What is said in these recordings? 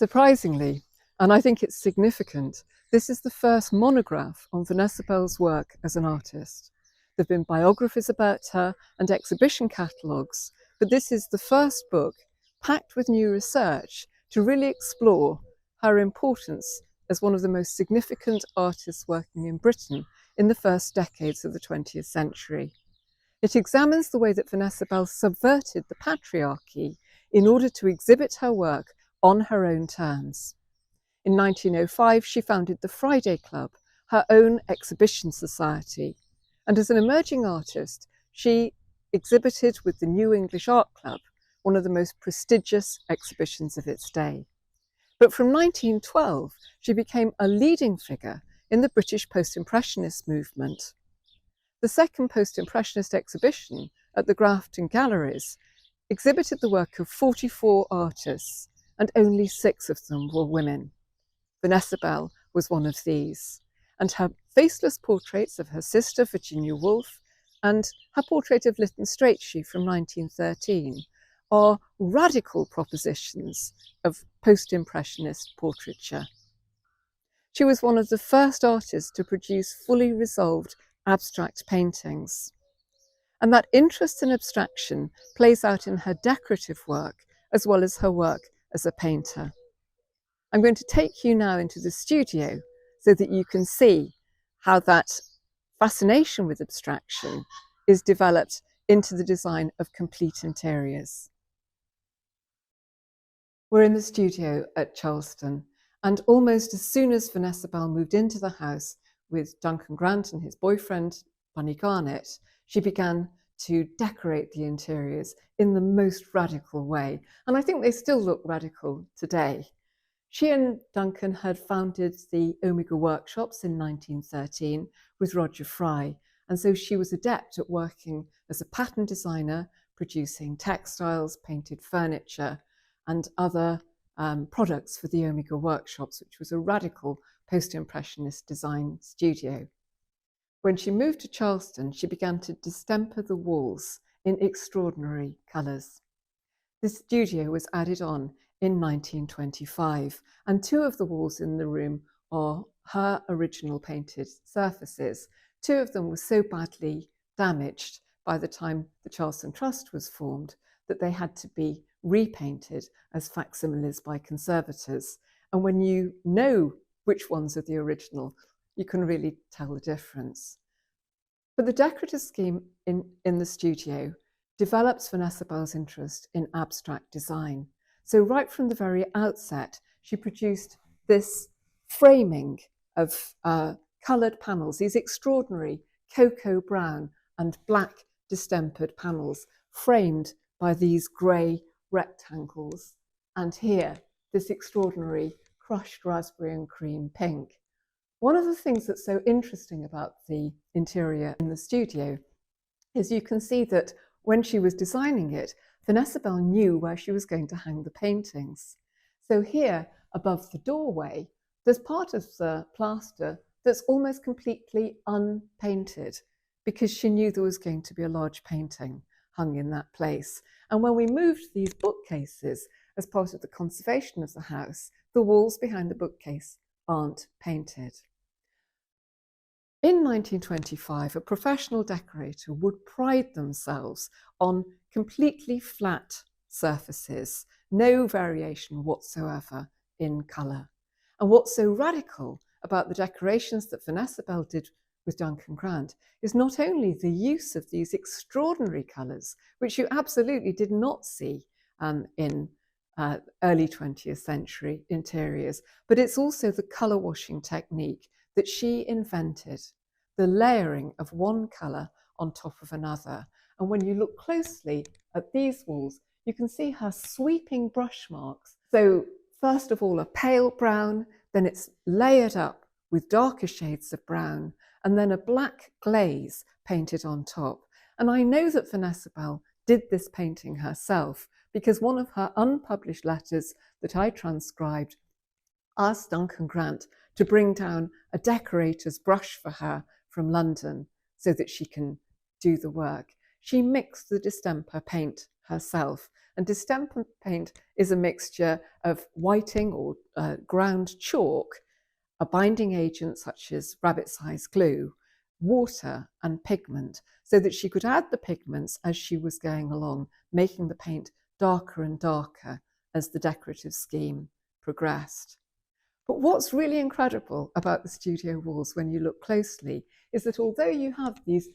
Surprisingly, and I think it's significant, this is the first monograph on Vanessa Bell's work as an artist. There have been biographies about her and exhibition catalogues, but this is the first book packed with new research to really explore her importance as one of the most significant artists working in Britain in the first decades of the 20th century. It examines the way that Vanessa Bell subverted the patriarchy in order to exhibit her work on her own terms. In 1905, she founded the Friday Club, her own exhibition society. And as an emerging artist, she exhibited with the New English Art Club, one of the most prestigious exhibitions of its day. But from 1912, she became a leading figure in the British post-impressionist movement. The second post-impressionist exhibition at the Grafton Galleries exhibited the work of 44 artists, and only 6 of them were women. Vanessa Bell was one of these, and her faceless portraits of her sister Virginia Woolf and her portrait of Lytton Strachey from 1913 are radical propositions of post-impressionist portraiture. She was one of the first artists to produce fully resolved abstract paintings. And that interest in abstraction plays out in her decorative work as well as her work as a painter. I'm going to take you now into the studio so that you can see how that fascination with abstraction is developed into the design of complete interiors. We're in the studio at Charleston, and almost as soon as Vanessa Bell moved into the house with Duncan Grant and his boyfriend, Bunny Garnett, she began to decorate the interiors in the most radical way. And I think they still look radical today. She and Duncan had founded the Omega Workshops in 1913 with Roger Fry. And so she was adept at working as a pattern designer, producing textiles, painted furniture, and other products for the Omega Workshops, which was a radical post-impressionist design studio. When she moved to Charleston, she began to distemper the walls in extraordinary colours. The studio was added on in 1925, and 2 of the walls in the room are her original painted surfaces. 2 of them were so badly damaged by the time the Charleston Trust was formed that they had to be repainted as facsimiles by conservators. And when you know which ones are the original, you can really tell the difference. But the decorative scheme in the studio develops Vanessa Bell's interest in abstract design. So right from the very outset, she produced this framing of coloured panels, these extraordinary cocoa brown and black distempered panels framed by these grey rectangles. And here, this extraordinary crushed raspberry and cream pink. One of the things that's so interesting about the interior in the studio is you can see that when she was designing it, Vanessa Bell knew where she was going to hang the paintings. So here, above the doorway, there's part of the plaster that's almost completely unpainted because she knew there was going to be a large painting hung in that place. And when we moved these bookcases as part of the conservation of the house, the walls behind the bookcase aren't painted. In 1925, a professional decorator would pride themselves on completely flat surfaces, no variation whatsoever in colour. And what's so radical about the decorations that Vanessa Bell did with Duncan Grant is not only the use of these extraordinary colours, which you absolutely did not see in early 20th century interiors, but it's also the colour washing technique that she invented, the layering of one colour on top of another. And when you look closely at these walls, you can see her sweeping brush marks. So first of all, a pale brown, then it's layered up with darker shades of brown, and then a black glaze painted on top. And I know that Vanessa Bell did this painting herself because one of her unpublished letters that I transcribed asked Duncan Grant to bring down a decorator's brush for her from London so that she can do the work. She mixed the distemper paint herself, And distemper paint is a mixture of whiting or ground chalk, a binding agent such as rabbit-sized glue, water and pigment, so that she could add the pigments as she was going along, making the paint darker and darker as the decorative scheme progressed. But what's really incredible about the studio walls when you look closely is that although you have these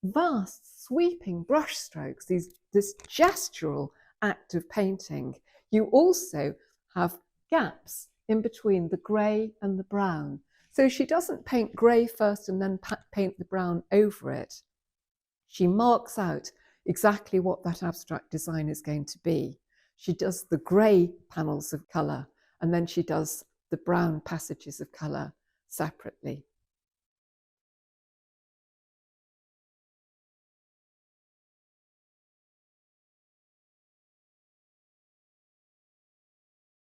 vast sweeping brush strokes, this gestural act of painting, you also have gaps in between the grey and the brown. So she doesn't paint grey first and then paint the brown over it. She marks out exactly what that abstract design is going to be. She does the grey panels of colour, and then she does the brown passages of colour separately.